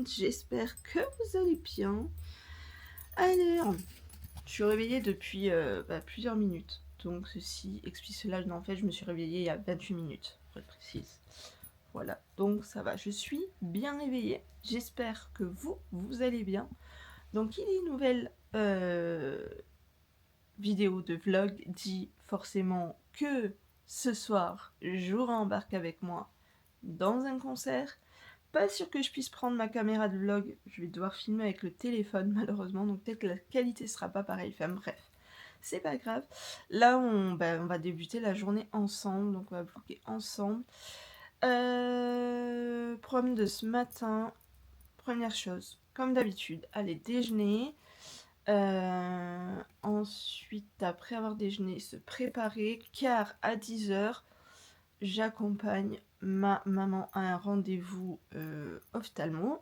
monde, j'espère que vous allez bien. Alors, je suis réveillée depuis plusieurs minutes, donc ceci explique cela. En fait, je me suis réveillée il y a 28 minutes, pour être précise. Voilà, donc ça va, je suis bien réveillée, j'espère que vous allez bien. Donc il est une nouvelle vidéo de vlog, dit forcément que ce soir, j'aurai embarque avec moi dans un concert. Pas sûr que je puisse prendre ma caméra de vlog, je vais devoir filmer avec le téléphone malheureusement, donc peut-être que la qualité sera pas pareille, enfin bref, c'est pas grave. Là on va débuter la journée ensemble, donc on va vlogger ensemble. Programme de ce matin, première chose, comme d'habitude, aller déjeuner. Ensuite, après avoir déjeuné, se préparer, car à 10h, j'accompagne ma maman à un rendez-vous ophtalmo,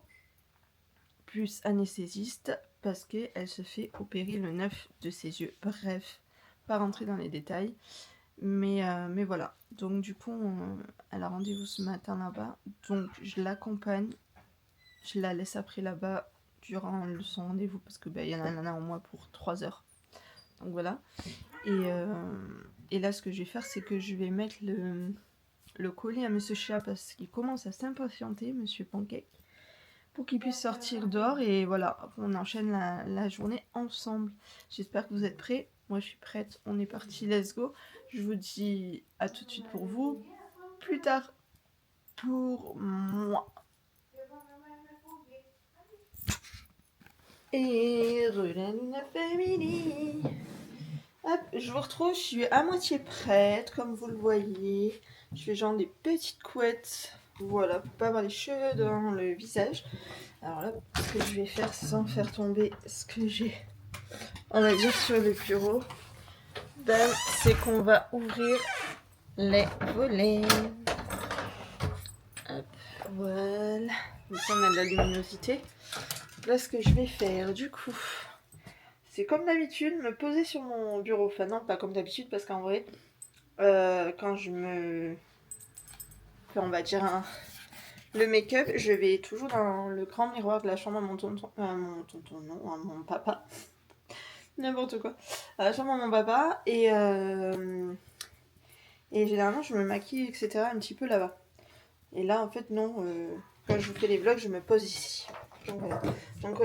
plus anesthésiste, parce qu'elle se fait opérer le 9 de ses yeux. Bref, pas rentrer dans les détails. Mais voilà. Donc du coup, elle a rendez-vous ce matin là-bas. Donc je l'accompagne. Je la laisse après là-bas durant son rendez-vous, parce que y en a au moins pour 3 heures. Donc voilà. Et là, ce que je vais faire, c'est que je vais mettre le colis à Monsieur Chat, parce qu'il commence à s'impatienter, Monsieur Pancake, pour qu'il puisse sortir dehors. Et voilà, on enchaîne la journée ensemble. J'espère que vous êtes prêts. Moi, je suis prête. On est parti, let's go. Je vous dis à tout de suite pour vous. Plus tard pour moi. Et Rulana Family. Hop, je vous retrouve, je suis à moitié prête, comme vous le voyez. Je fais genre des petites couettes, voilà, pour pas avoir les cheveux dans le visage. Alors là, ce que je vais faire sans faire tomber ce que j'ai, on va dire, sur le bureau, c'est qu'on va ouvrir les volets. Hop, voilà. Comme ça, on a de la luminosité. Là, ce que je vais faire, du coup, c'est comme d'habitude, me poser sur mon bureau. Enfin non, pas comme d'habitude, parce qu'en vrai, quand je me... Enfin, on va dire le make-up, je vais toujours dans le grand miroir de la chambre à mon tonton... non, à mon papa. N'importe quoi. À la chambre à mon papa, et généralement, je me maquille, etc. un petit peu là-bas. Et là, en fait, non. Quand je vous fais les vlogs, je me pose ici. Donc voilà. Donc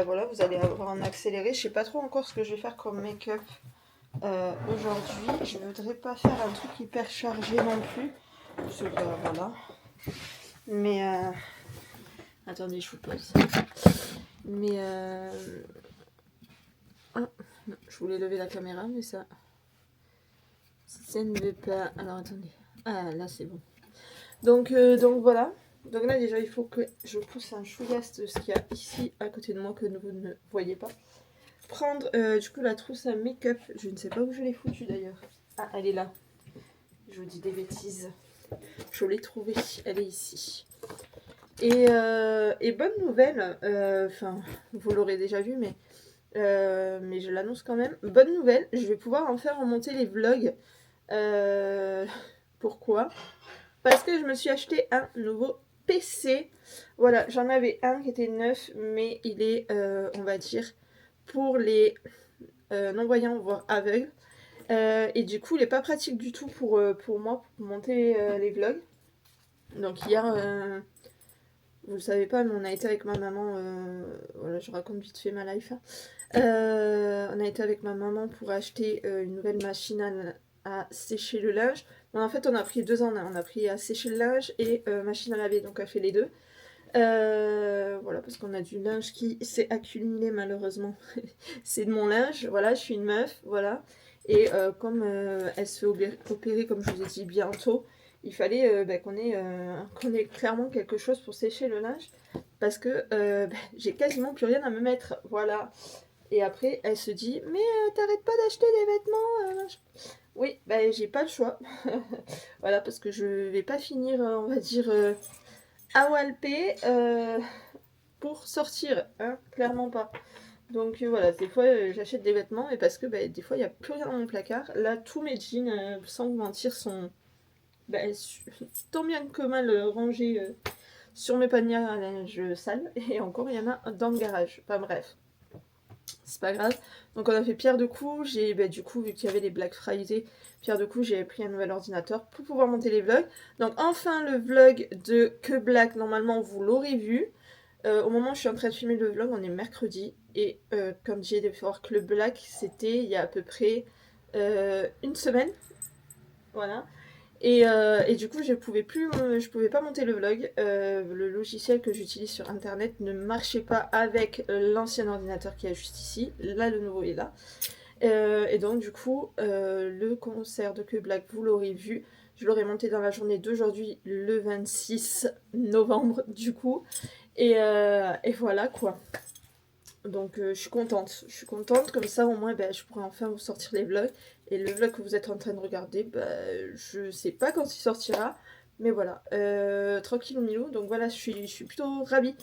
voilà, vous allez avoir un accéléré. Je sais pas trop encore ce que je vais faire comme make-up aujourd'hui. Je voudrais pas faire un truc hyper chargé non plus. Parce que voilà. Mais attendez, je vous pose. Mais oh, non, je voulais lever la caméra, mais ça ne veut pas. Alors attendez. Ah là c'est bon. Donc voilà. Donc là déjà il faut que je pousse un chouillasse de ce qu'il y a ici à côté de moi que vous ne voyez pas. Prendre du coup la trousse à make-up. Je ne sais pas où je l'ai foutue d'ailleurs. Ah, elle est là. Je vous dis des bêtises. Je l'ai trouvée. Elle est ici. Et bonne nouvelle. Enfin, vous l'aurez déjà vu, mais je l'annonce quand même. Bonne nouvelle. Je vais pouvoir en faire remonter les vlogs. Pourquoi ? Parce que je me suis acheté un nouveau PC. Voilà, j'en avais un qui était neuf, mais il est, on va dire, pour les non-voyants, voire aveugles. Et du coup, il n'est pas pratique du tout pour moi, pour monter les vlogs. Donc hier, vous le savez pas, mais on a été avec ma maman, voilà, je raconte vite fait ma life. On a été avec ma maman pour acheter une nouvelle machine à sécher le linge. Bon, en fait, on a pris 2 en 1. On a pris à sécher le linge et machine à laver, donc elle fait les deux. Voilà, parce qu'on a du linge qui s'est accumulé malheureusement. C'est de mon linge, voilà, je suis une meuf, voilà. Et comme elle se fait opérer, comme je vous ai dit, bientôt, il fallait qu'on ait clairement quelque chose pour sécher le linge. Parce que j'ai quasiment plus rien à me mettre, voilà. Et après, elle se dit, mais t'arrêtes pas d'acheter des vêtements Oui, j'ai pas le choix. Voilà, parce que je vais pas finir, on va dire, à walper pour sortir, hein, clairement pas. Donc voilà, des fois j'achète des vêtements, mais parce que des fois il n'y a plus rien dans mon placard. Là, tous mes jeans, sans vous mentir, sont tant bien que mal rangés sur mes paniers à linge sale, et encore il y en a dans le garage. Enfin bref, c'est pas grave. Donc on a fait pierre de coups, du coup vu qu'il y avait les Black Friday, pierre de coups, j'ai pris un nouvel ordinateur pour pouvoir monter les vlogs. Donc enfin le vlog de Que Black, normalement vous l'aurez vu. Au moment où je suis en train de filmer le vlog, on est mercredi, et comme j'ai de voir que le Black, c'était il y a à peu près une semaine, voilà. Et du coup, je pouvais pas monter le vlog. Le logiciel que j'utilise sur internet ne marchait pas avec l'ancien ordinateur qui est juste ici. Là, le nouveau est là. Et donc, du coup, le concert de Que Black, vous l'aurez vu. Je l'aurai monté dans la journée d'aujourd'hui, le 26 novembre, du coup. Et voilà, quoi. Donc je suis contente, comme ça au moins je pourrai enfin vous sortir les vlogs. Et le vlog que vous êtes en train de regarder, je sais pas quand il sortira, mais voilà, tranquille au milieu. Donc voilà, je suis plutôt ravie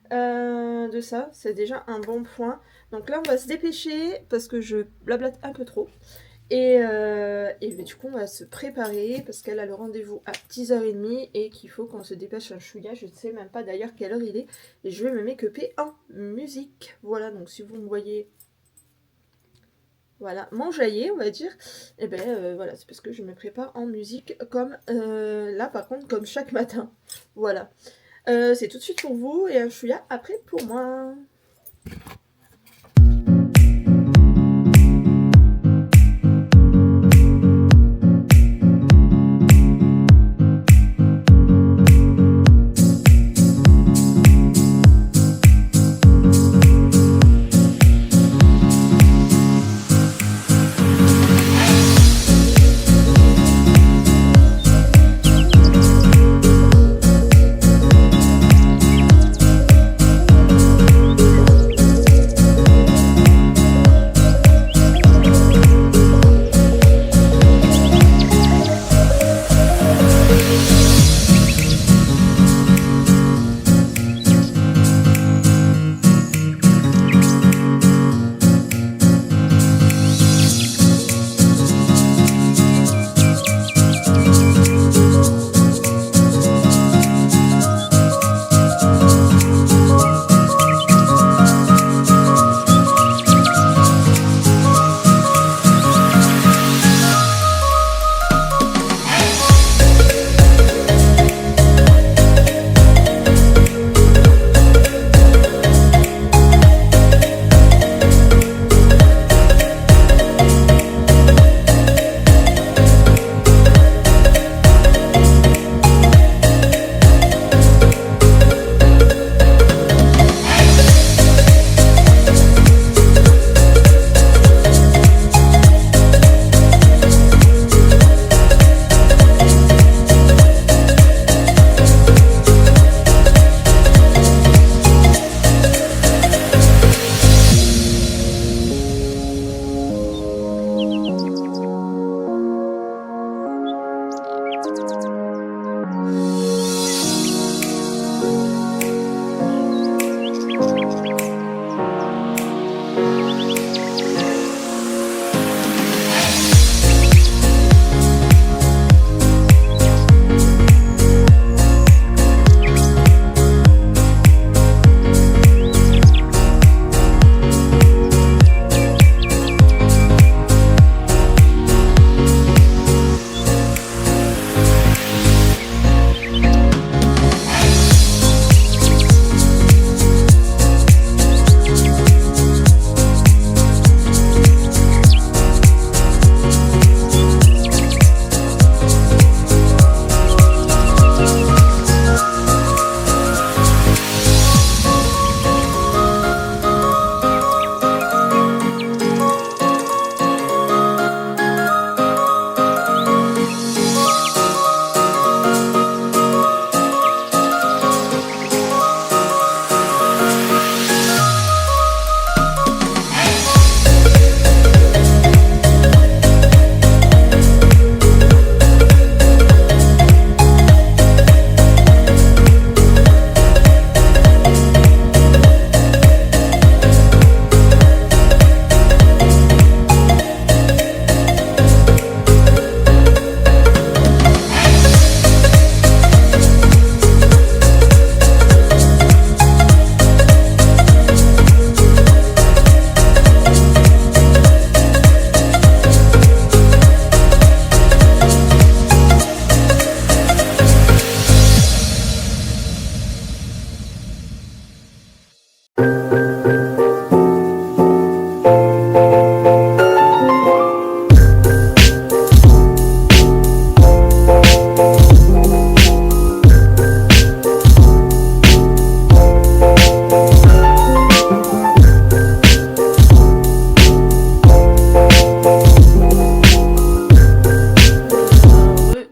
de ça, c'est déjà un bon point. Donc là on va se dépêcher parce que je blablate un peu trop. Et du coup, on va se préparer parce qu'elle a le rendez-vous à 10h30 et qu'il faut qu'on se dépêche un chouïa. Je ne sais même pas d'ailleurs quelle heure il est. Et je vais me make-upper en musique. Voilà, donc si vous me voyez, voilà, m'enjailler, on va dire, et voilà, c'est parce que je me prépare en musique comme là, par contre, comme chaque matin. Voilà. C'est tout de suite pour vous et un chouïa après pour moi.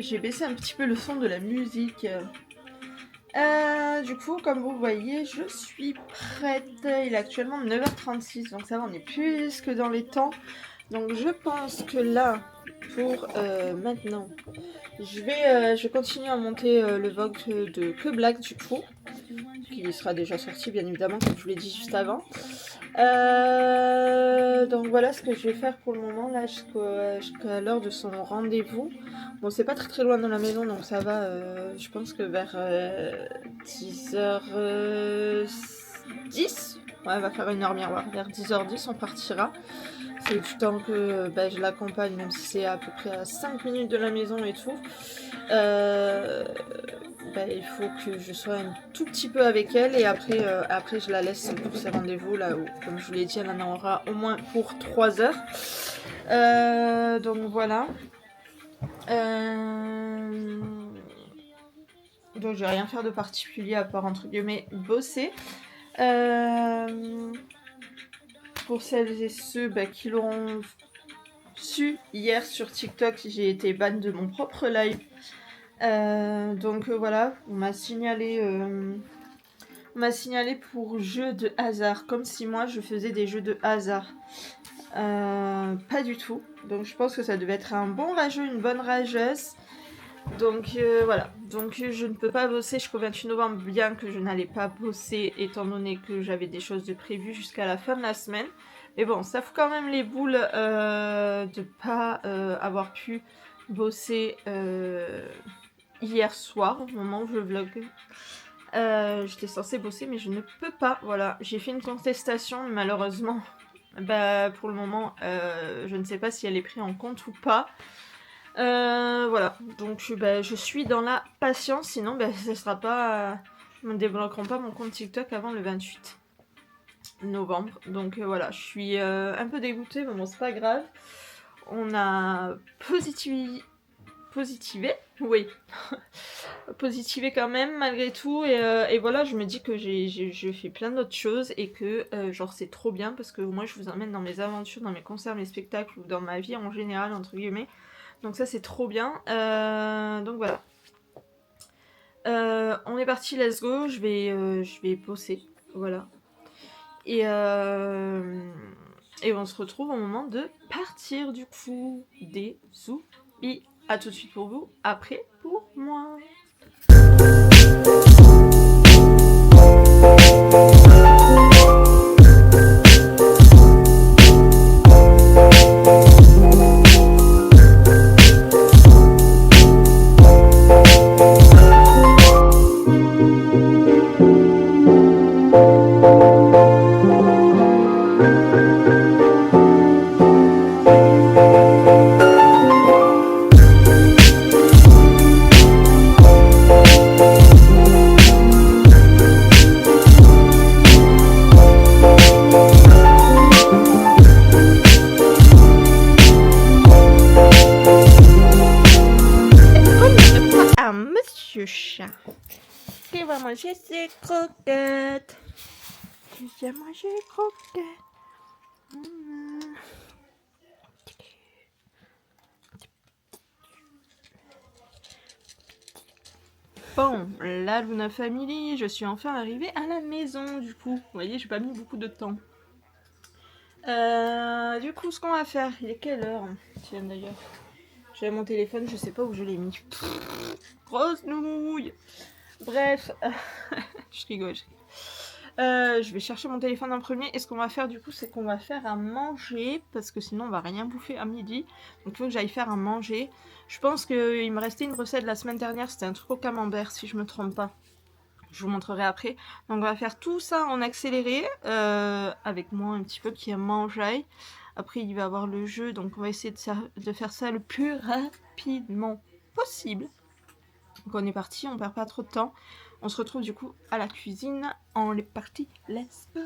j'ai baissé un petit peu le son de la musique. Du coup, comme vous voyez, je suis prête. Il est actuellement 9h36, donc ça va, on est plus que dans les temps. Donc je pense que là, pour maintenant, je vais continuer à monter le vlog de Que Black du coup, qui sera déjà sorti bien évidemment, comme je vous l'ai dit juste avant. Donc voilà ce que je vais faire pour le moment là jusqu'à l'heure de son rendez-vous. Bon, c'est pas très loin dans la maison, donc ça va. Je pense que vers 10h10, ouais, elle va faire une heure miroir. Vers 10h10 on partira. C'est du temps que je l'accompagne, même si c'est à peu près à 5 minutes de la maison et tout. Il faut que je sois un tout petit peu avec elle et après je la laisse pour ses rendez-vous là où, comme je vous l'ai dit, elle en aura au moins pour 3 heures. Donc voilà. Donc je vais rien faire de particulier à part entre guillemets bosser. Pour celles et ceux qui l'auront su hier sur TikTok, j'ai été ban de mon propre live. Donc voilà, on m'a signalé pour jeu de hasard, comme si moi je faisais des jeux de hasard. Pas du tout. Donc je pense que ça devait être un bon rageux, une bonne rageuse. Donc voilà, donc je ne peux pas bosser jusqu'au 28 novembre, bien que je n'allais pas bosser étant donné que j'avais des choses de prévues jusqu'à la fin de la semaine. Mais bon, ça fout quand même les boules de pas avoir pu bosser hier soir, au moment où je vlog. J'étais censée bosser mais je ne peux pas, voilà. J'ai fait une contestation, malheureusement, pour le moment, je ne sais pas si elle est prise en compte ou pas. Voilà, donc je suis dans la patience, sinon ça sera pas, ils ne débloqueront pas mon compte TikTok avant le 28 novembre. Donc voilà, je suis un peu dégoûtée, mais bon, c'est pas grave. On a positivé, oui, positivé quand même malgré tout, et voilà, je me dis que j'ai fait plein d'autres choses et que genre c'est trop bien parce que moi je vous emmène dans mes aventures, dans mes concerts, mes spectacles ou dans ma vie en général entre guillemets. Donc ça c'est trop bien. Donc voilà. On est parti, let's go. Je vais bosser. Voilà. Et on se retrouve au moment de partir du coup. Des zoubis. A tout de suite pour vous, après pour moi. Qui va manger ses croquettes? Qui va manger croquettes? Bon, la Luna Family, je suis enfin arrivée à la maison du coup. Vous voyez, j'ai pas mis beaucoup de temps. Du coup, ce qu'on va faire, il est quelle heure? Tiens d'ailleurs, j'ai mon téléphone, je sais pas où je l'ai mis. Grosse nouille. Bref, je rigole. Je vais chercher mon téléphone en premier. Et ce qu'on va faire du coup, c'est qu'on va faire à manger. Parce que sinon, on va rien bouffer à midi. Donc il faut que j'aille faire à manger. Je pense qu'il me restait une recette de la semaine dernière. C'était un truc au camembert, si je me trompe pas. Je vous montrerai après. Donc on va faire tout ça en accéléré. Avec moi un petit peu qui est manger. Après, il va y avoir le jeu. Donc on va essayer de faire ça le plus rapidement possible. Donc on est parti, on perd pas trop de temps. On se retrouve du coup à la cuisine. On est parti, let's go.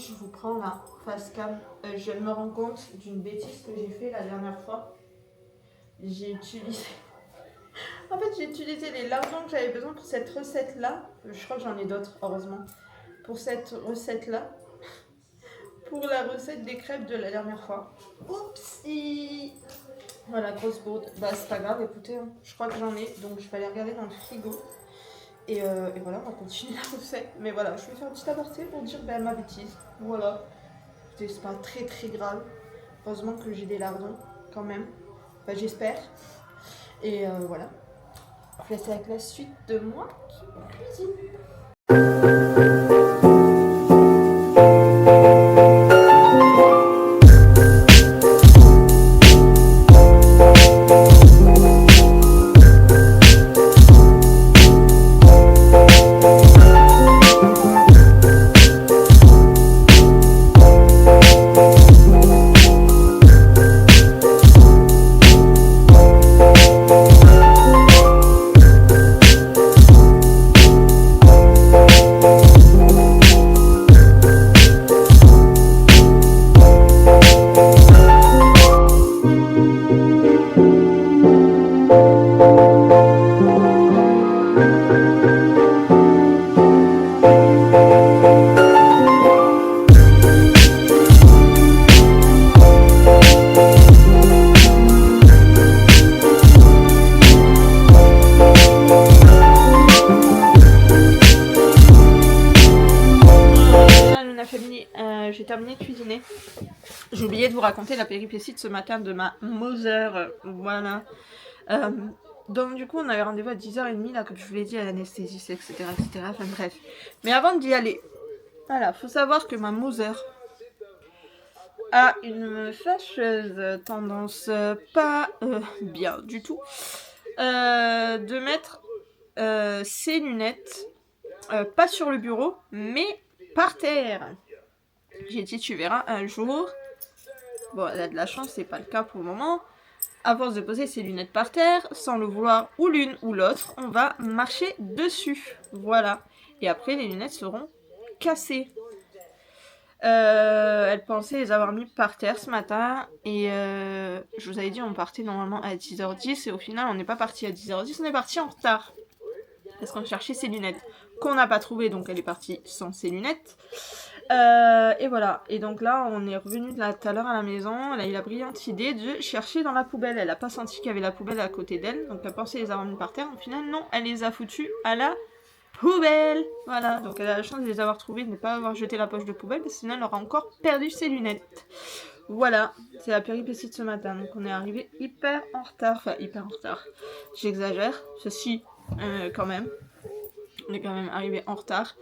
je vous prends la face cam. Je me rends compte d'une bêtise que j'ai fait la dernière fois. J'ai utilisé... En fait, j'ai utilisé les lardons que j'avais besoin pour cette recette-là. Je crois que j'en ai d'autres, heureusement. Pour cette recette-là. Pour la recette des crêpes de la dernière fois. Oups. Voilà, grosse bourde. Bah, c'est pas grave, écoutez, hein, je crois que j'en ai. Donc, je vais aller regarder dans le frigo. Et voilà, on va continuer la recette. Mais voilà, je vais faire un petit aparté pour dire ma bêtise. Voilà. C'est pas très très grave. Heureusement que j'ai des lardons quand même. Enfin, j'espère. Et voilà. Je vous laisse avec la suite de moi qui cuisine. J'ai terminé de cuisiner. J'ai oublié de vous raconter la péripétie de ce matin de ma Mother. Voilà. Donc du coup on avait rendez-vous à 10h30 là, comme je vous l'ai dit, à l'anesthésiste, etc., etc. Enfin bref. Mais avant d'y aller, voilà, faut savoir que ma Mother a une fâcheuse tendance pas bien du tout de mettre ses lunettes pas sur le bureau mais par terre. J'ai dit tu verras un jour. Bon, elle a de la chance, c'est pas le cas pour le moment. À force de poser ses lunettes par terre, sans le vouloir ou l'une ou l'autre, on va marcher dessus. Voilà. Et après, les lunettes seront cassées. Elle pensait les avoir mis par terre ce matin. Et je vous avais dit, on partait normalement à 10h10. Et au final, on n'est pas parti à 10h10, on est parti en retard. Parce qu'on cherchait ses lunettes. Qu'on n'a pas trouvé, donc elle est partie sans ses lunettes. Et voilà, et donc là on est revenu de là tout à l'heure à la maison. Elle a eu la brillante idée de chercher dans la poubelle. Elle a pas senti qu'il y avait la poubelle à côté d'elle, donc elle pensait les avoir mis par terre. Au final non, elle les a foutus à la poubelle. Voilà, donc elle a la chance de les avoir trouvés, de ne pas avoir jeté la poche de poubelle, parce que sinon elle aurait encore perdu ses lunettes. Voilà, c'est la péripétie de ce matin. Donc on est arrivé hyper en retard, enfin hyper en retard, j'exagère, ceci quand même. On est quand même arrivé en retard.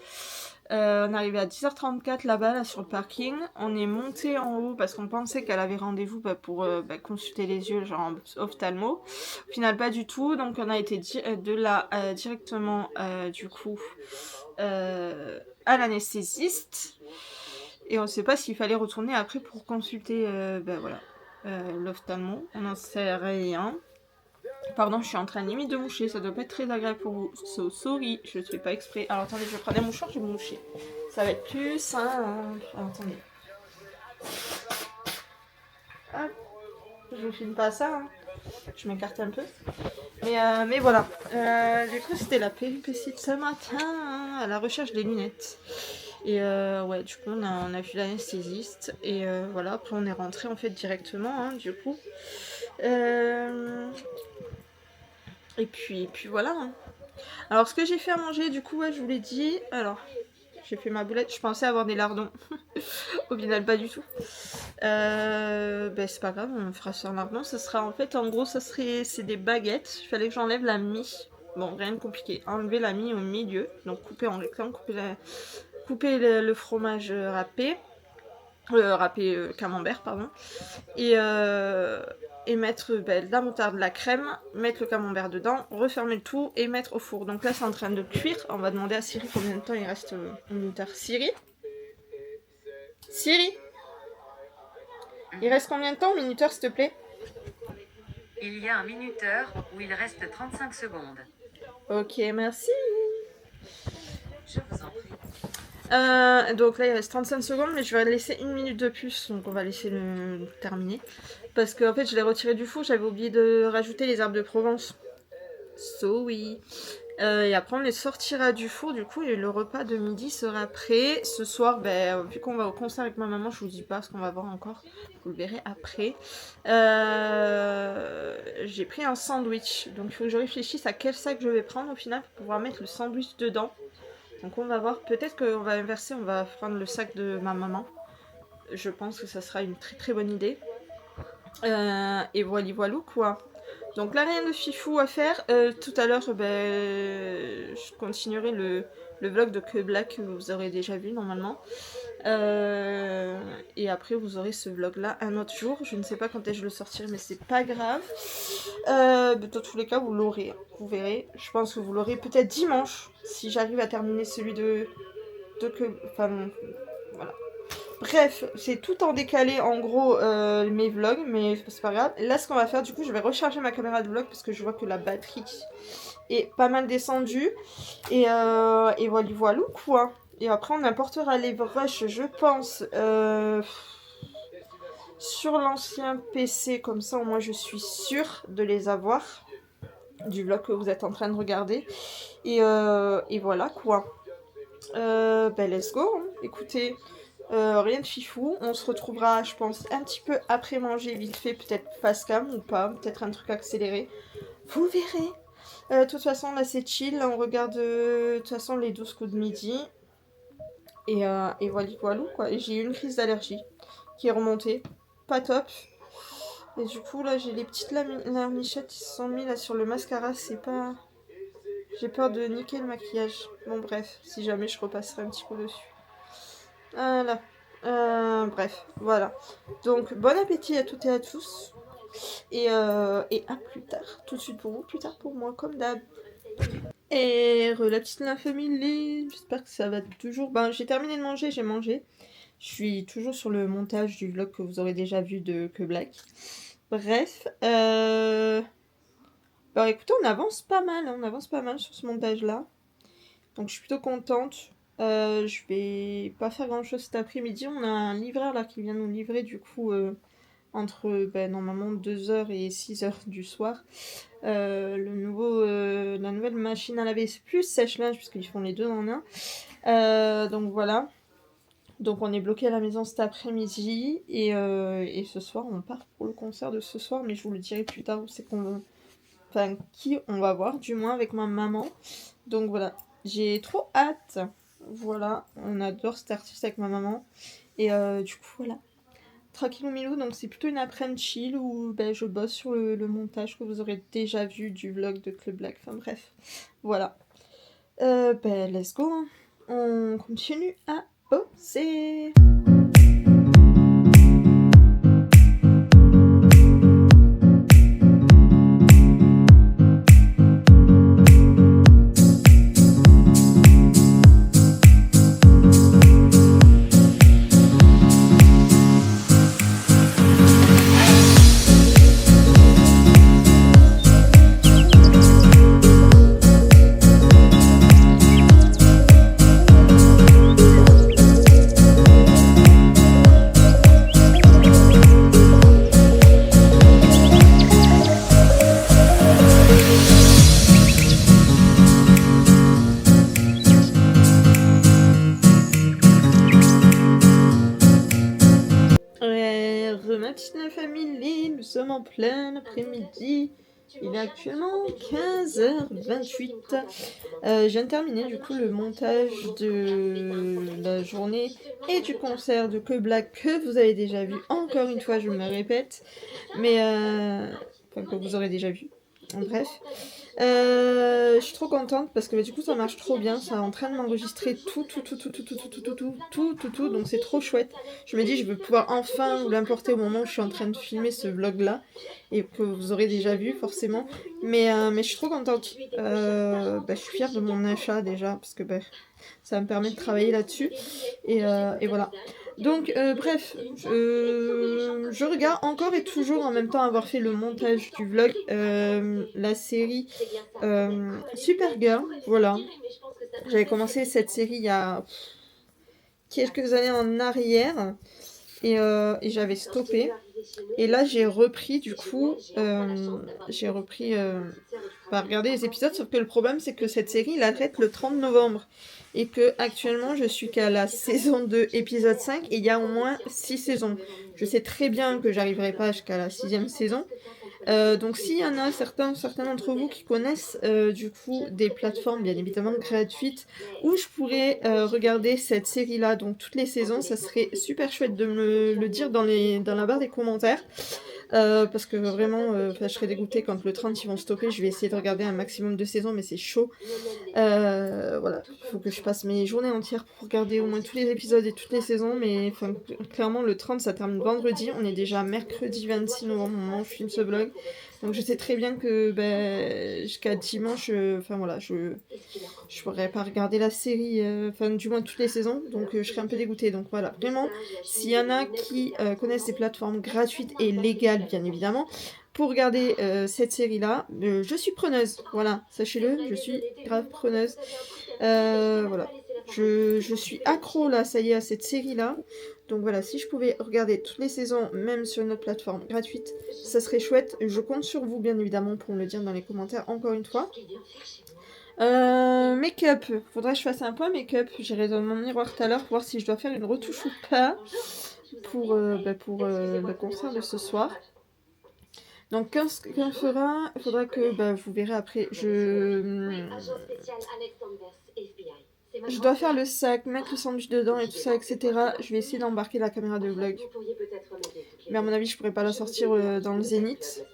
On est arrivé à 10h34 là-bas, là, sur le parking. On est monté en haut parce qu'on pensait qu'elle avait rendez-vous pour consulter les yeux, genre en ophtalmo. Au final, pas du tout. Donc, on a été de là directement, du coup, à l'anesthésiste. Et on ne sait pas s'il fallait retourner après pour consulter voilà, l'ophtalmo. On n'en sait rien. Pardon, je suis en train limite de moucher, ça doit pas être très agréable pour vous. So sorry, je ne fais pas exprès. Alors attendez, je prends des mouchoirs, je vais me moucher. Ça va être plus simple. Alors, attendez. Hop, je ne filme pas ça. Hein. Je m'écarte un peu. Mais voilà. Du coup, c'était la péripétie de ce matin hein, à la recherche des lunettes. Et ouais, du coup, on a vu l'anesthésiste. Et voilà, après on est rentré en fait directement, hein, du coup. Et puis voilà. Hein. Alors, ce que j'ai fait à manger, du coup, ouais, je vous l'ai dit. Alors, j'ai fait ma boulette. Je pensais avoir des lardons. Au final, pas du tout. C'est pas grave, on fera sur un lardon. Ça sera, en fait, en gros, c'est des baguettes. Il fallait que j'enlève la mie. Bon, rien de compliqué. Enlever la mie au milieu. Donc, couper en rectangle, couper le fromage râpé. Camembert, pardon. Et mettre de la moutarde, de la crème, mettre le camembert dedans, refermer le tout et mettre au four. Donc là c'est en train de cuire. On va demander à Siri combien de temps il reste au minuteur. Siri, il reste combien de temps au minuteur s'il te plaît? Il y a un minuteur où il reste 35 secondes. Ok, merci. Je vous en prie. Donc là il reste 35 secondes, mais je vais laisser 1 minute de plus, donc on va laisser le terminer. Parce que en fait je l'ai retiré du four, j'avais oublié de rajouter les herbes de Provence. So oui. Et après on les sortira du four du coup et le repas de midi sera prêt. Ce soir, vu qu'on va au concert avec ma maman, je vous dis pas ce qu'on va voir encore. Vous le verrez après. J'ai pris un sandwich. Donc il faut que je réfléchisse à quel sac je vais prendre au final pour pouvoir mettre le sandwich dedans. Donc on va voir. Peut-être qu'on va inverser, on va prendre le sac de ma maman. Je pense que ça sera une très très bonne idée. Et voilou quoi. Donc là rien de fifou à faire. Tout à l'heure je continuerai le vlog de Que Black que vous aurez déjà vu normalement. Et après vous aurez ce vlog là un autre jour. Je ne sais pas quand est-ce que je le sortirai mais c'est pas grave. Dans tous les cas vous l'aurez. Vous verrez. Je pense que vous l'aurez peut-être dimanche. Si j'arrive à terminer celui de que... Enfin voilà. Bref, c'est tout en décalé en gros mes vlogs, mais c'est pas grave. Là, ce qu'on va faire, du coup, je vais recharger ma caméra de vlog parce que je vois que la batterie est pas mal descendue. Et voilà quoi. Et après, on importera les brushes, je pense, sur l'ancien PC, comme ça, au moins, je suis sûre de les avoir. Du vlog que vous êtes en train de regarder. Et voilà quoi. Let's go. Hein. Écoutez. Rien de fifou, on se retrouvera je pense un petit peu après manger vite fait, peut-être face cam ou pas, peut-être un truc accéléré, vous verrez. De toute façon là c'est chill, on regarde de toute façon les 12 coups de midi et voilà quoi. Et j'ai eu une crise d'allergie qui est remontée, pas top. Et du coup là j'ai les petites larmichettes qui se sont mis là sur le mascara, c'est pas... J'ai peur de niquer le maquillage. Bon bref, si jamais je repasserai un petit coup dessus. Voilà. Bref, voilà. Donc, bon appétit à toutes et à tous. Et à plus tard. Tout de suite pour vous, plus tard pour moi, comme d'hab. Et relative la famille, j'espère que ça va toujours. Ben, j'ai terminé de manger, j'ai mangé. Je suis toujours sur le montage du vlog que vous aurez déjà vu de Que Black. Bref, ben, écoutez, on avance pas mal sur ce montage-là. Donc, je suis plutôt contente. Je vais pas faire grand chose cet après-midi. On a un livreur là qui vient nous livrer du coup entre normalement 2h et 6h du soir. La nouvelle machine à laver plus sèche-linge puisqu'ils font les deux en un. Donc voilà. Donc on est bloqué à la maison cet après-midi et ce soir on part pour le concert de ce soir, mais je vous le dirai plus tard où c'est qui on va voir, du moins avec ma maman. Donc voilà, j'ai trop hâte. Voilà, on adore cet artiste avec ma maman. Et du coup, voilà. Tranquillou milou, donc c'est plutôt une après-midi chill où je bosse sur le montage que vous aurez déjà vu du vlog de Club Black. Enfin bref, voilà. Let's go. Hein. On continue à bosser. Matinale famille, nous sommes en plein après-midi. Il est actuellement 15h28. Je viens de terminer du coup le montage de la journée et du concert de Que Black que vous avez déjà vu. Encore une fois, je me répète, mais que vous aurez déjà vu. Bref. Je suis trop contente parce que du coup ça marche trop bien, ça est en train de m'enregistrer tout, donc c'est trop chouette. Je me dis je vais pouvoir enfin vous l'importer au moment où je suis en train de filmer ce vlog là et que vous aurez déjà vu forcément, mais je suis trop contente. Je suis fière de mon achat déjà parce que ça me permet de travailler là-dessus et voilà. Donc bref, je regarde encore et toujours en même temps avoir fait le montage du vlog la série Supergirl, voilà. J'avais commencé cette série il y a quelques années en arrière et j'avais stoppé. Et là j'ai repris du coup, à regarder les épisodes, sauf que le problème c'est que cette série il arrête le 30 novembre. Et que actuellement je suis qu'à la saison 2, épisode 5, et il y a au moins 6 saisons. Je sais très bien que j'arriverai pas jusqu'à la 6e saison. Donc s'il y en a certains d'entre vous qui connaissent du coup des plateformes bien évidemment gratuites où je pourrais regarder cette série là, donc toutes les saisons, ça serait super chouette de me le dire dans la barre des commentaires. Parce que vraiment, je serais dégoûtée quand le 30 ils vont stopper. Je vais essayer de regarder un maximum de saisons, mais c'est chaud. Voilà, il faut que je passe mes journées entières pour regarder au moins tous les épisodes et toutes les saisons. Mais clairement, le 30 ça termine vendredi. On est déjà mercredi 26 novembre au moment où je filme ce vlog. Donc je sais très bien que jusqu'à dimanche, je pourrais pas regarder la série, du moins toutes les saisons, donc je serais un peu dégoûtée. Donc voilà, vraiment, s'il y en a qui connaissent des plateformes gratuites et légales, bien évidemment, pour regarder cette série-là, je suis preneuse. Voilà, sachez-le, je suis grave preneuse. Voilà, je suis accro là, ça y est, à cette série-là. Donc voilà, si je pouvais regarder toutes les saisons, même sur une autre plateforme gratuite, ça serait chouette. Je compte sur vous, bien évidemment, pour me le dire dans les commentaires, encore une fois. Make-up. Faudrait que je fasse un point make-up. J'irai dans mon miroir tout à l'heure pour voir si je dois faire une retouche ou pas pour le concert de ce soir. Donc qu'on fera, il faudra que vous verrez après. Je dois faire le sac, mettre le sandwich dedans et tout ça, etc. Je vais essayer d'embarquer la caméra de vlog. Mais à mon avis, je pourrais pas la sortir dans le Zénith.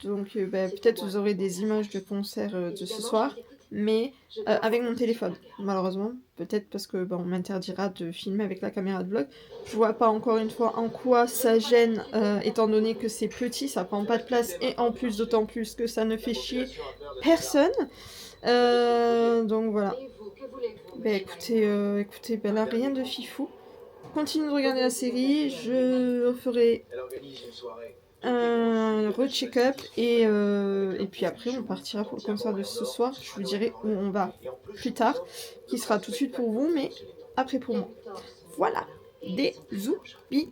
Donc peut-être vous aurez des images de concert de ce soir. Mais avec mon téléphone, malheureusement. Peut-être parce que on m'interdira de filmer avec la caméra de vlog. Je vois pas encore une fois en quoi ça gêne, étant donné que c'est petit, ça prend pas de place. Et en plus, d'autant plus que ça ne fait chier personne. Donc voilà. Écoutez, là rien de fifou. Continue de regarder la série, je ferai un re-check-up et puis après on partira pour le concert de ce soir. Je vous dirai où on va plus tard, qui sera tout de suite pour vous, mais après pour moi. Voilà, des zoubis.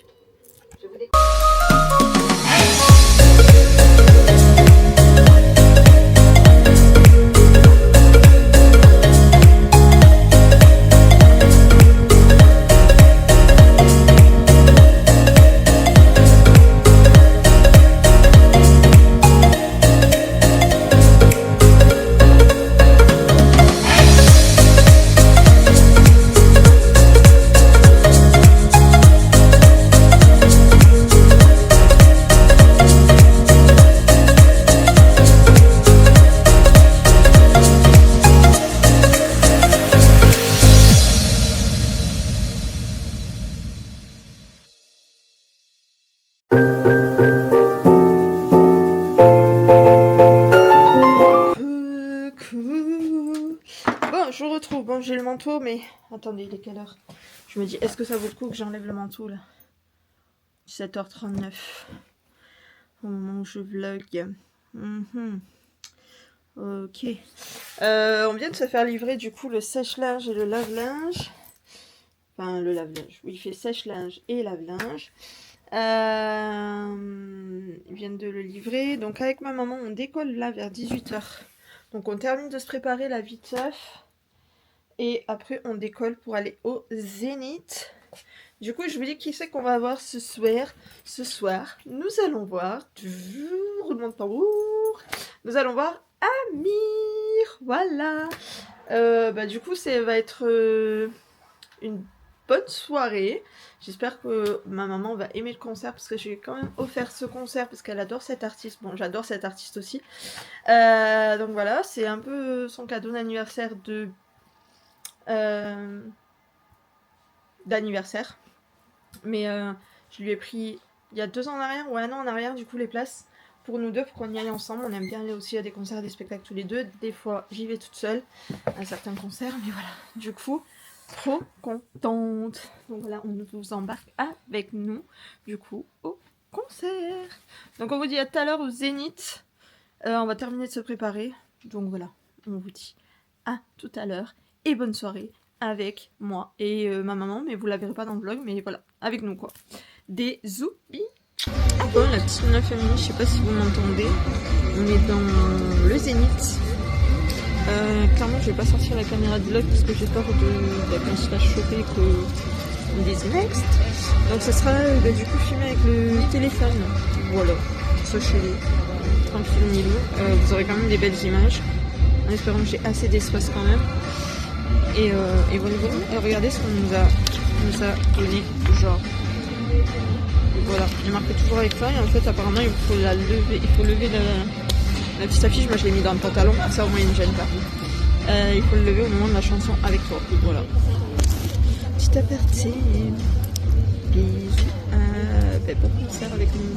Je vous retrouve. Bon, j'ai le manteau, mais attendez, il est quelle heure? Je me dis, est-ce que ça vaut le coup que j'enlève le manteau là? 17h39 au moment où je vlog. Ok. On vient de se faire livrer du coup le sèche-linge et le lave-linge. Enfin, le lave-linge. Oui, il fait sèche-linge et lave-linge. Ils viennent de le livrer. Donc avec ma maman, on décolle là vers 18h. Donc on termine de se préparer la viteuf. Et après on décolle pour aller au Zénith. Du coup je vous dis qui c'est qu'on va voir ce soir. Ce soir, nous allons voir... Roulement de tambour. Nous allons voir Amir. Voilà. Du coup ça va être une bonne soirée. J'espère que ma maman va aimer le concert parce que j'ai quand même offert ce concert parce qu'elle adore cet artiste. Bon, j'adore cet artiste aussi. Donc voilà, c'est un peu son cadeau d'anniversaire d'anniversaire. Mais je lui ai pris il y a 2 ans en arrière ou 1 an en arrière du coup les places pour nous deux pour qu'on y aille ensemble. On aime bien aller aussi à des concerts, des spectacles tous les deux. Des fois j'y vais toute seule à certains concerts, mais voilà, du coup trop contente. Donc voilà, on vous embarque avec nous du coup au concert. Donc on vous dit à tout à l'heure au Zénith. On va terminer de se préparer. Donc voilà, on vous dit à tout à l'heure et bonne soirée avec moi et ma maman, mais vous la verrez pas dans le vlog, mais voilà, avec nous quoi. Des zoubis. Bon, la petite Luna Family, je sais pas si vous m'entendez, on est dans le Zénith. Clairement, je vais pas sortir la caméra de vlog parce que j'ai peur qu'on se fasse choper, qu'on dise next. Donc ça sera du coup filmé avec le téléphone. Voilà, sachez-le, tranquille. Vous aurez quand même des belles images, en espérant que j'ai assez d'espace quand même. Et voilà, regardez ce qu'on nous a donné, genre. Voilà, il est marqué toujours avec toi et en fait apparemment il faut la lever, il faut lever la petite affiche. Moi je l'ai mis dans le pantalon, ça au moins il ne gêne pas. Il faut le lever au moment de la chanson avec toi. Voilà. Petit aparté. Bisous. Bon concert avec nous.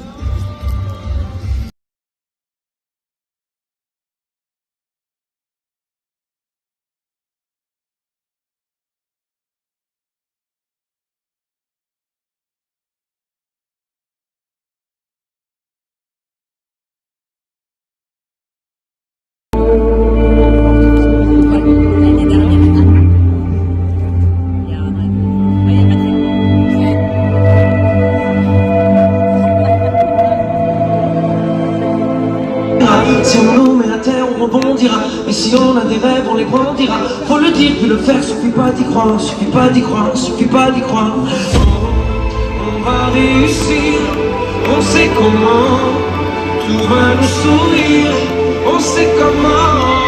Si on nous met à terre, on rebondira. Et si on a des rêves, on les brandira. Faut le dire, puis le faire, suffit pas d'y croire. Suffit pas d'y croire, suffit pas d'y croire. On va réussir, on sait comment. Tout va nous sourire, on sait comment.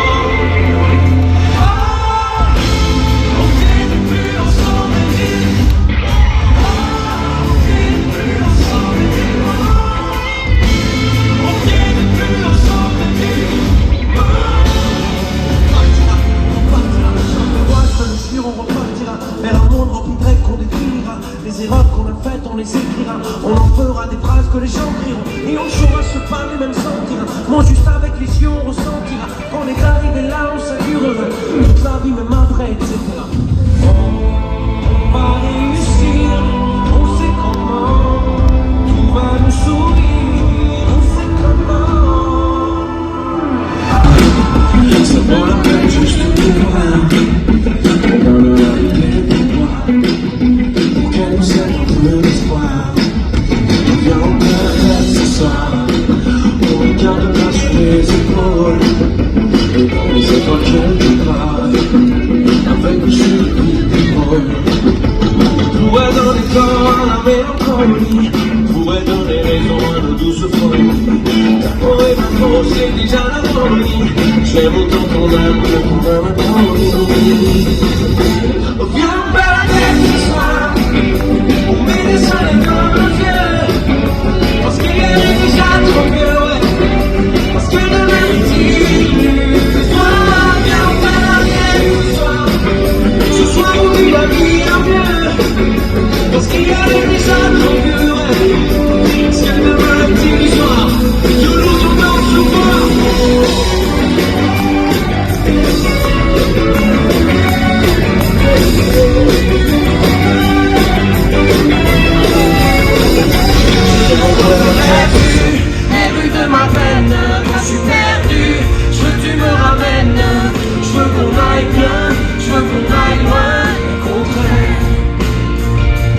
On les écrira, on en fera des phrases que les gens crieront. Et on saura se parler, même sentir. Moi juste avec les yeux on ressentira. Quand on est arrivé là, on s'assure toute la vie, même après, etc. On va réussir, on sait comment. Tout va nous sourire, on sait comment. Ça vaut la peine juste de vivre. On donne la vie pour moi. Pour qu'elle nous aide. L'espoir, on vient en plein ce soir. On regarde pas sur les épaules, et dans les épaules je travaille, avec le cheveux. Pourrait donner corps à la mélancolie, pourrait donner raison à nos douces folies. L'amour est ma peau, c'est déjà la folie. J'aime autant ton âme que ton âme attendue. Viens me balader ce soir. On met des soleils dans nos yeux. Parce qu'il y a déjà trop mieux, ouais. Parce que demain est dimanche. Viens on fait la mienne ce soir. Ce soir on vit la vie en mieux. Parce qu'il y a déjà trop mieux, ouais. Parce que demain est dimanche. Toujours on danse au bois. Les rues de ma peine, quand je suis perdu, je veux que tu me ramènes. Je veux qu'on aille bien, je veux qu'on aille loin, au contraire.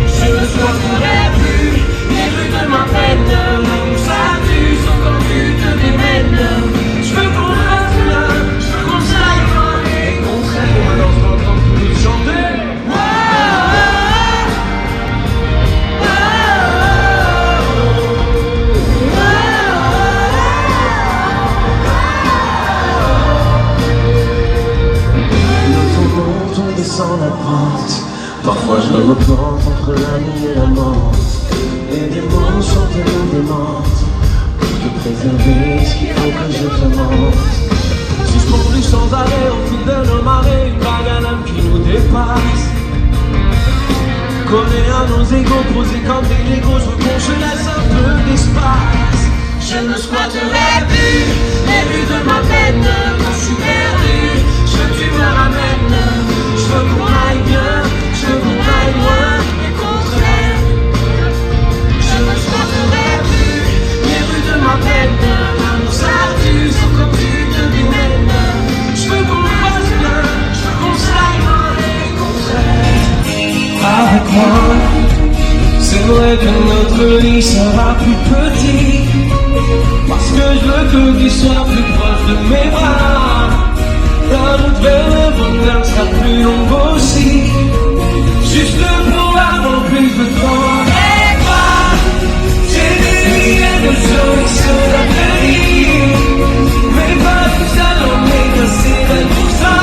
Je ne sois plus les rues de ma peine, où ça tue, sans quand tu te démènes. Je veux qu'on reste là, je veux qu'on s'aille loin, au contraire. On va dans ce temps pour chanter. Sans la pente, parfois je me plante entre la nuit et la mort. Les démons sont tellement démentes pour te préserver, ce qu'il faut que je te montre. Suspendu sans arrêt au fil de nos marées, une vague à l'âme qui nous dépasse. Collé à nos égaux, posés comme des Legos, je veux qu'on se laisse un peu d'espace. Je ne squatterai plus les rues de ma peine quand je suis perdu. Je veux que tu me ramènes. Je veux qu'on aille bien, je veux qu'on aille loin, et contraire. Je ne squatterai plus les rues de ma peine. L'amour s'arrête, sans comme tu te démènes. Je veux qu'on fasse bien, je veux qu'on s'aille loin, et contraire. notre lit sera plus petit, parce que je veux que tu sois plus proche de mes bras. La route vers le bonheur sera plus longue aussi, juste pour avoir plus de temps avec toi. J'ai des milliers de choses à te dire, mais pas tout ça dans mes cassés de tout ça.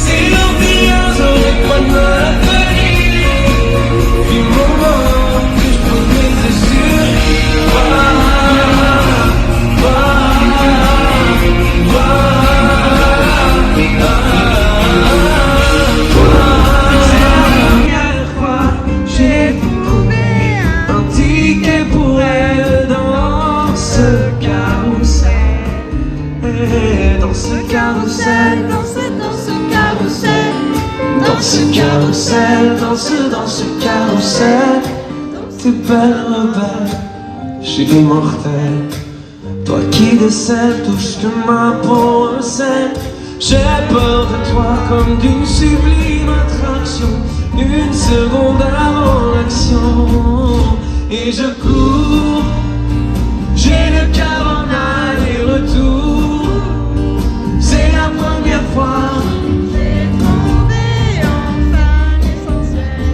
Si l'empire j'aurais pas de mal à tenir, du moment que je peux miser sur toi. J'ai trouvé un ticket pour elle dans ce carrousel, dans ce carrousel, dans ce carrousel, dans ce carrousel, dans ce carrousel. T'es belle rebelle, chérie mortelle, toi qui décèles touche que ma peau recèle. J'ai peur de toi comme d'une sublime attraction, une seconde avant l'action, et je cours, j'ai le cœur en aller-retour. C'est la première fois J'ai trouvé enfin l'essentiel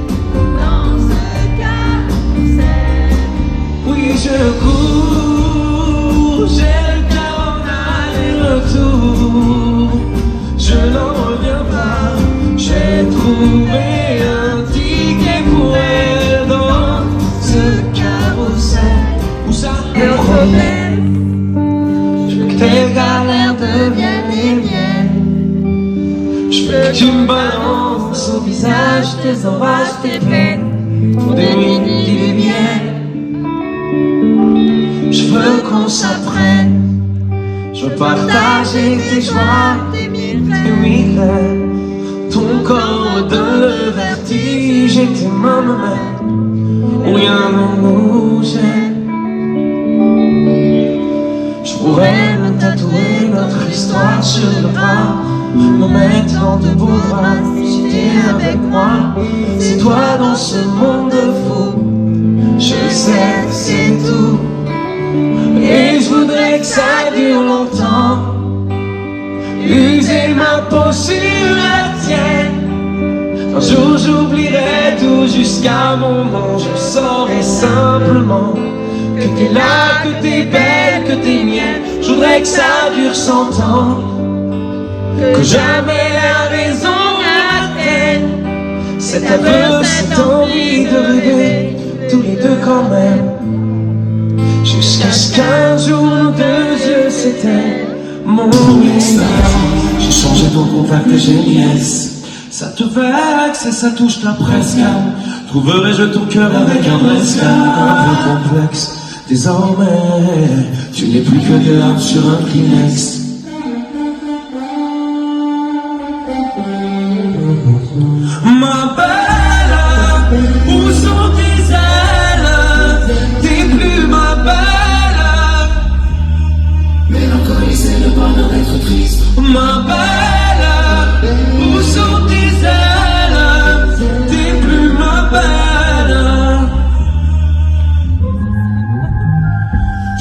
dans ce carrousel. oui je cours, j'ai le cœur en aller-retour. Je n'en reviens pas, j'ai trouvé un ticket pour elle dans ce carrousel. Où ça? Le problème, Je veux que tes galères deviennent les miennes. Je veux que tu me balances au visage tes orages, tes peines, des minutes, des miennes. Je veux qu'on s'apprenne, je veux partager tes joies, tes migraines. Ton corps me donne le vertige et tes mains me mènent où rien ne nous gêne. Je pourrais me tatouer notre histoire sur le bras, me mettre dans de beaux draps si t'es avec moi. C'est toi dans ce monde fou, je le sais, c'est tout. Et je voudrais que ça dure longtemps, user ma peau sur la tienne. Un jour j'oublierai tout jusqu'à mon nom, je saurai simplement que t'es là, que t'es belle, que t'es mienne. Je voudrais que ça dure 100 ans, que jamais la raison n'atteigne cet aveu, cette envie de rêver tous les deux quand même, jusqu'à ce qu'un jour nos deux yeux s'éteignent. Mon expérience, j'ai changé ton contact et j'ai nièce. Ça te vexe et ça touche ta presque. Trouverai-je ton cœur avec un vrai scan, un peu complexe. Désormais, tu n'es plus que des larmes sur un Kleenex. Ma belle, où sont tes ailes? T'es plus ma belle. Mélancolie, c'est le bonheur d'être triste. Ma belle, où sont tes ailes? T'es plus ma belle.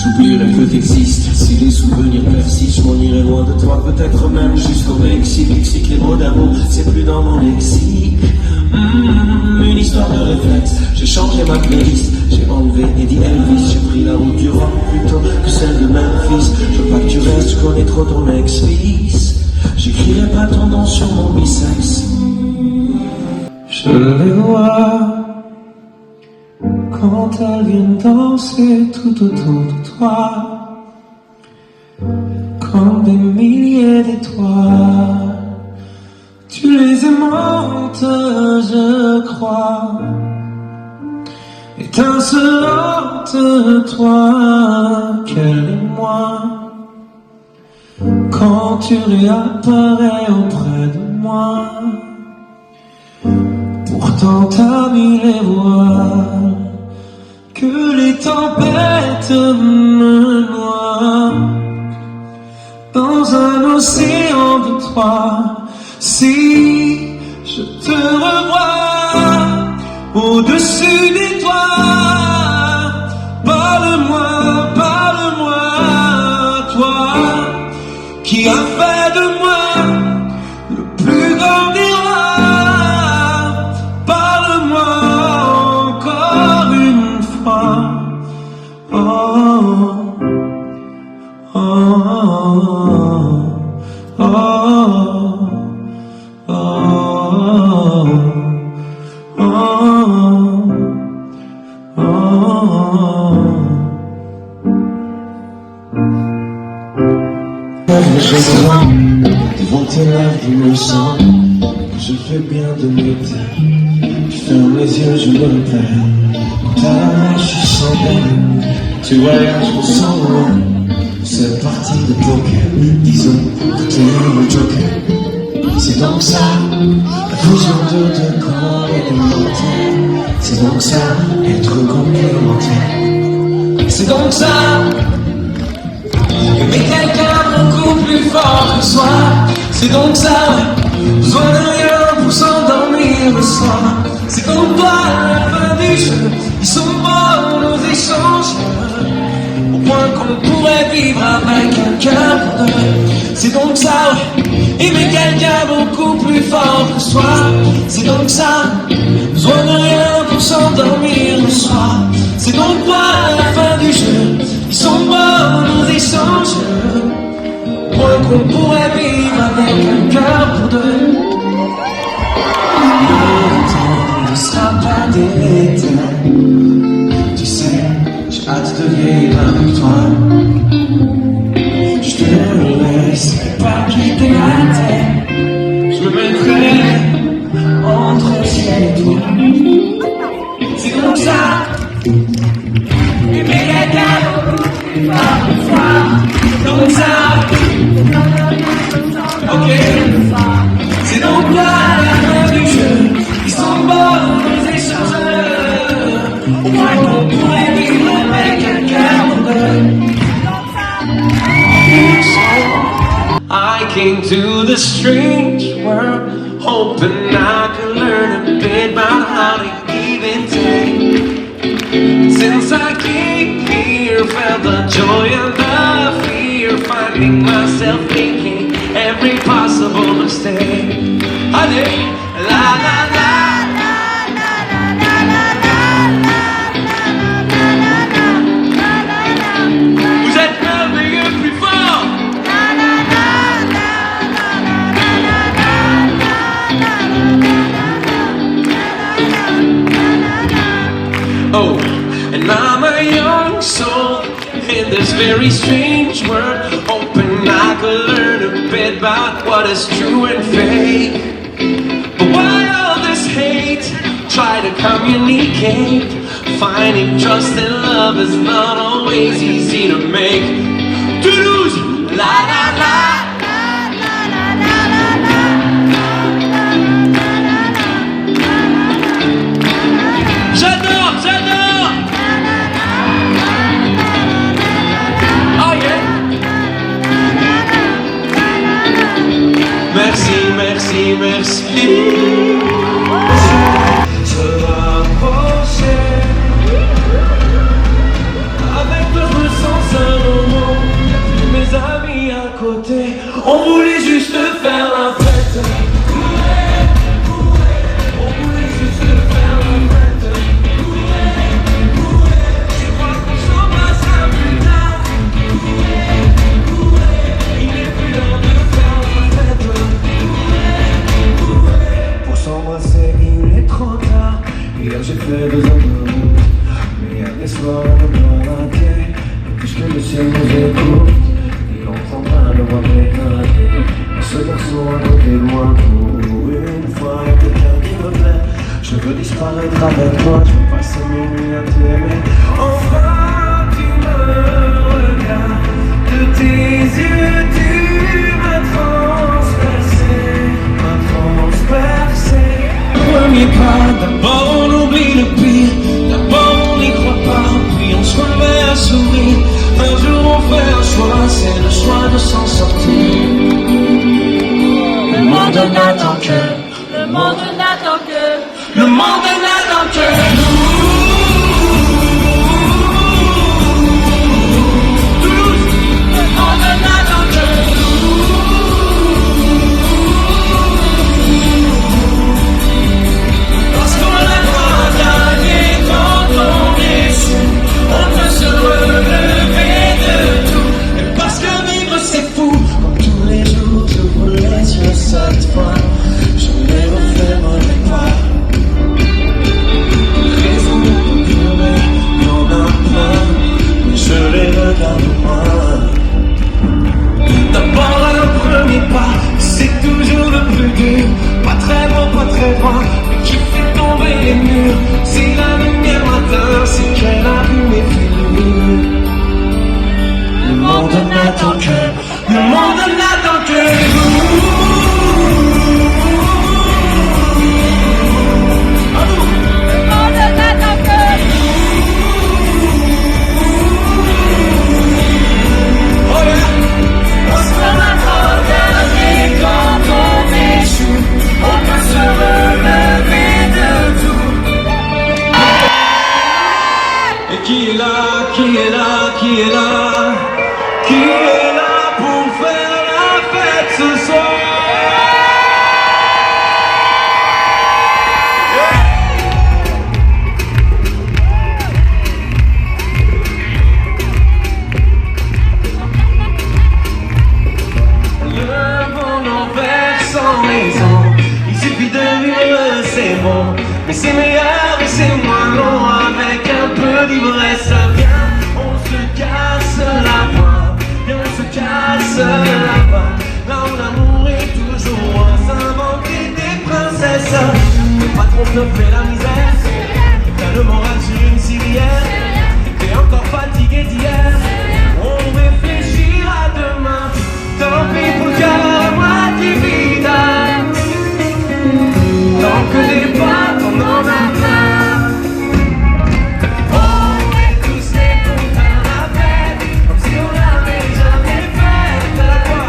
J'oublierai que t'existes, si les souvenirs persistent, je m'en irai loin de toi, peut-être même jusqu'au Mexique. Lexique, les mots d'amour, c'est plus dans mon lexique. Une histoire de réflexe, j'ai changé ma playlist, j'ai enlevé Eddie Elvis, j'ai pris la route du rock plutôt que celle de Memphis. Je veux pas que tu restes, je connais trop ton ex-fils, j'écrirai pas ton nom sur mon biceps. Je les vois quand elles viennent danser tout autour de toi, comme des milliers d'étoiles. Tu les aimantes, je crois, étincelante, toi, qu'elle et moi. Quand tu réapparais auprès de moi, pourtant t'as mis les voiles, que les tempêtes me noient dans un océan de toi. Si je te revois au-dessus des toits, Devant tes lèvres innocents, je fais bien de noter. Tu fermes les yeux, je me perds. Quand à la mer, je sens bien. Tu voyages, je sens loin. C'est partie de poker, disons que t'es le joker. C'est donc ça, la fusion de deux corps élémentaires. C'est donc ça, être complémentaire. C'est donc ça. Aimer quelqu'un beaucoup plus fort que soi, c'est donc ça, besoin de rien pour s'endormir le soir. C'est donc toi la fin du jeu, ils sont beaux nos échanges, au point qu'on pourrait vivre avec un cœur pour deux. C'est donc ça, aimer quelqu'un beaucoup plus fort que soi, c'est donc ça, besoin de rien pour s'endormir le soir. C'est donc toi la fin du jeu, ils sont beaux nos échanges, point qu'on pourrait vivre avec un cœur pour deux. Le temps ne sera pas d'éternel. Tu sais, j'ai hâte de vivre avec toi. Je te laisserai pas quitter la terre. Je me mettrai entre ciel et toi. C'est comme ça. Aimer quelqu'un beaucoup plus fort que soi, comme ça. Ok, c'est donc là la fin du jeu. Ils sont beaux nos échangeurs, au point qu'on pourrait vivre avec un cœur pour deux. I came to the strange world, hoping I could learn a bit about how to give and take. Since I came here, felt the joy and the fear, finding myself thinking every possible mistake. Allez, la la la. Vous êtes merveilleux, plus fort. Oh, and I'm a young soul in this very strange world, hoping I could learn a bit about what is true and fake. But why all this hate? Try to communicate. Finding trust and love is not always easy to make. Toulouse, la la la. J'adore, j'adore. Oh yeah. Merci, merci, merci. Se rapprocher avec d'autres sens un moment. Mes amis à côté, on voulait juste faire la fête. On voulait juste faire la fête. Je crois qu'on s'embrassera plus tard. Il n'est plus l'heure de faire la fête. Pour s'embrasser, il est trop tard. Hier j'ai fait 2 heures de route, mais il y a des soirs on me rater. Et puisque le ciel nous écoute, il entendra le roi m'éteindre. Ce garçon à côté de moi, pour une fois, il y a quelqu'un qui me plaît. Je veux disparaître avec toi, je veux passer mes nuits à t'aimer. Enfin tu me regardes, de tes yeux tu m'as transpercé, Premier pas, d'abord on oublie le pire, d'abord on n'y croit pas, puis on se remet à sourire. Un jour on fait un choix, c'est le choix de s'en sortir. Le monde n'attend que, le monde n'attend que, Le monde n'attend que nous. le monde n'attend que Parce qu'on a pas gagné quand on échoue, on peut se relever de tout. Et parce que vivre c'est fou, Qui est là, qui est là, qui est là? Qui est là pour faire la fête ce soir? Le monde en fait sans raison. Il suffit de vivre, c'est bon. Mais c'est meilleur et c'est moins long. Avec un peu d'ivresse, viens, on se casse la voix. Viens, on se casse là-bas. Là où l'amour est toujours à s'inventer des princesses. Le patron te fait la misère. T'as le moral sur une civière. T'es encore fatigué d'hier. On réfléchira demain. Tant pis pour le cœur à moitié vide. Tant que des pas, on en a plein. On est tous nés pour faire la fête, comme si on l'avait jamais faite. Quoi?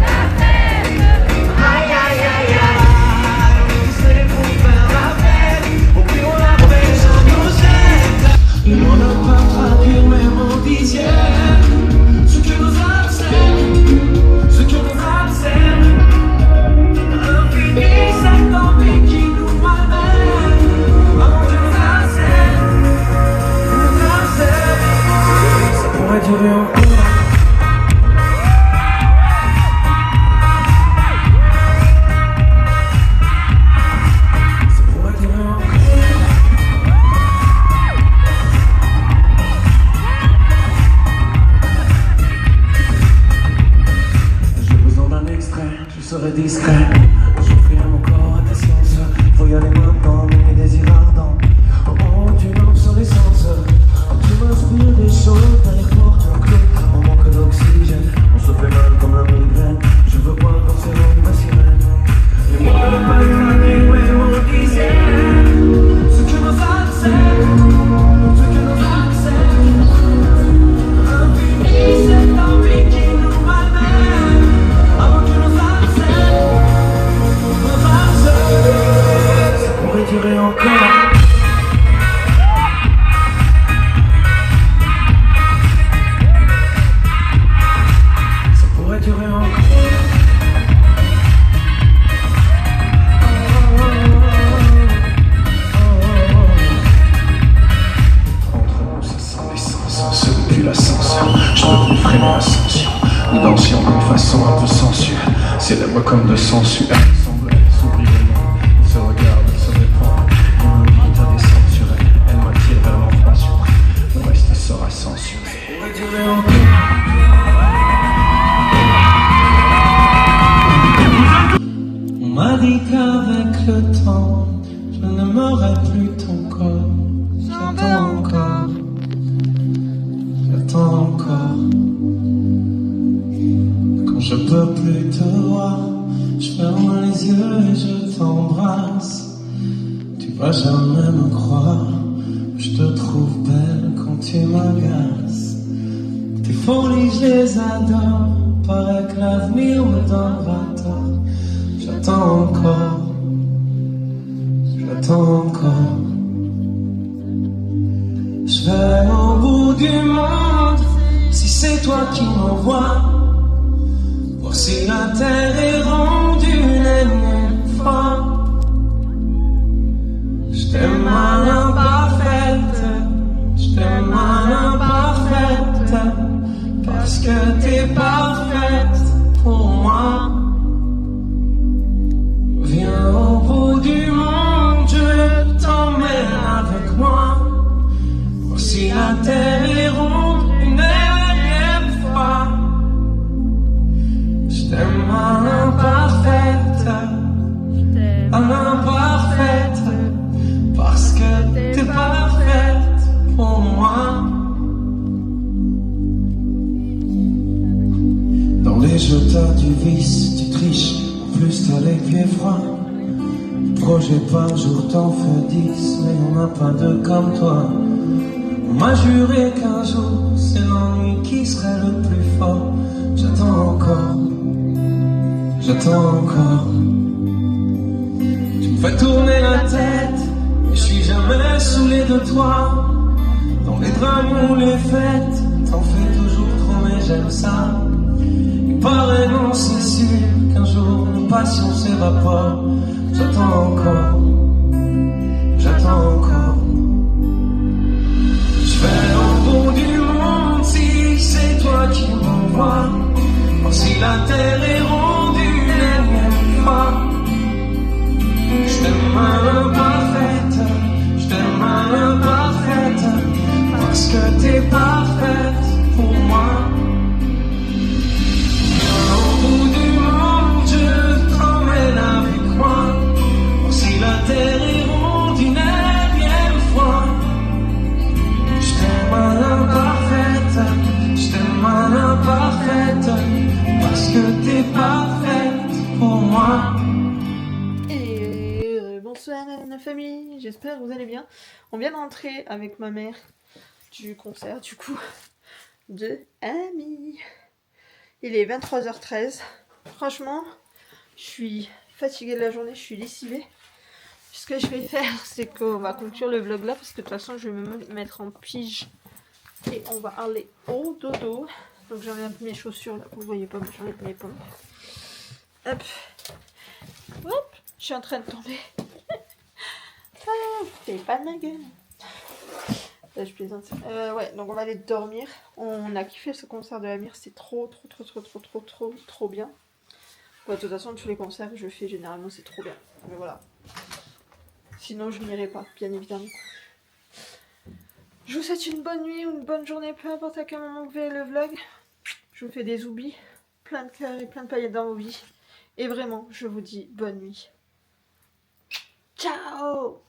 La fête. Aïe aïe aïe aïe. On est tous nés pour faire la fête, au plus on la fait, ça nous jette. Et on n'a pas traduire même en dixième ce que nous observe, ce que nous observe. Infini, cette envie qui nous malmène. Avant que nous harcèle, ça pourrait durer encore. Ça pourrait durer encore. J'ai besoin d'un extrait, je serai discret. J'offrirai mon corps à tes sens. Faut y aller maintenant, mes désirs ardents. Oh oh, tu marches sur l'essence. Tu m'inspires des choses derrière porte clos. On manque d'oxygène, on se fait mal comme la migraine. Je veux boire dans ces longues ma sirène. Et moi ne pas traduire mes mots dizaines. Ce que nous obsède, ce que nous obsède. Infini, cette envie qui nous malmène. Avant que nous obsède. Ça pourrait durer encore. Ça pourrait durer encore. Entre nous, ça sent l'essence, ce n'est plus l'ascenseur. Je veux plus freiner l'ascension. Nous dansions d'une façon un peu sensuelle. Célèbre comme de sensuel. Semblait s'ouvrir les mains. Il se regarde, il se répond. Il m'invite à descendre sur elle. Elle m'attire vers l'enfant suprême. Le reste sera censuré. Ça pourrait durer encore. On m'a dit qu'avec le temps, je n'aimerais plus ton corps. J'attends encore, j'attends encore. Quand je peux plus te voir, je ferme les yeux et je t'embrasse. Tu vas jamais me croire, je te trouve belle quand tu m'agaces. Tes folies, je les adore, paraît que l'avenir me donnera tort. J'attends encore, j'attends encore. Je vais au bout du monde, si c'est toi qui m'envoies, voir si la terre est ronde une énième fois. Je t'aime à l'imparfaite, je t'aime à l'imparfaite, parce que t'es parfaite pour moi. Viens au bout du monde, je t'emmène avec moi. Si la terre est ronde une énième fois, je t'aime à l'imparfaite, parce que t'es parfaite pour moi. Dans les jeteurs du vice, tu triches, en plus t'as les pieds froids. Projet par jour t'en fais 10, mais on n'a pas deux comme toi. On m'a juré qu'un jour, c'est l'ennui qui serait le plus fort. J'attends encore, j'attends encore. Tu fais tourner la tête, et je suis jamais saoulé de toi. Dans les pour les fêtes, t'en fais toujours trop mais j'aime ça. Il paraît non c'est sûr qu'un jour nos passions s'évaporent. J'attends encore, j'attends encore. Je vais au bout du monde si c'est toi qui m'envoies. Voir si la terre est ronde une énième fois. Je t'aime imparfaite, je t'aime imparfaite, parce que t'es parfaite pour moi. Au bout du monde, je t'emmène avec moi. Voir si la terre est ronde une énième fois. Je t'aime imparfaite, je t'aime imparfaite, parce que t'es parfaite pour moi. Bonsoir la famille, j'espère que vous allez bien. On vient d'entrer avec ma mère du concert du coup de Ami. Il est 23h13. Franchement, je suis fatiguée de la journée, je suis lessivée. Ce que je vais faire, c'est qu'on va conclure le vlog là parce que de toute façon je vais me mettre en pige et on va aller au dodo. Donc j'enlève un peu mes chaussures là, vous voyez pas, mais j'enlève mes pommes. Hop, hop, je suis en train de tomber. Ah, fais pas de ma gueule. Là, je plaisante. Ouais, donc on va aller dormir. On a kiffé ce concert de Amir, c'est trop bien. Ouais, de toute façon, tous les concerts que je fais, généralement, c'est trop bien. Mais voilà. Sinon, je n'irai pas, bien évidemment. Je vous souhaite une bonne nuit ou une bonne journée, peu importe à quel moment vous verrez le vlog. Je vous fais des oublis, plein de cœurs et plein de paillettes dans vos vies. Et vraiment, je vous dis bonne nuit. Ciao!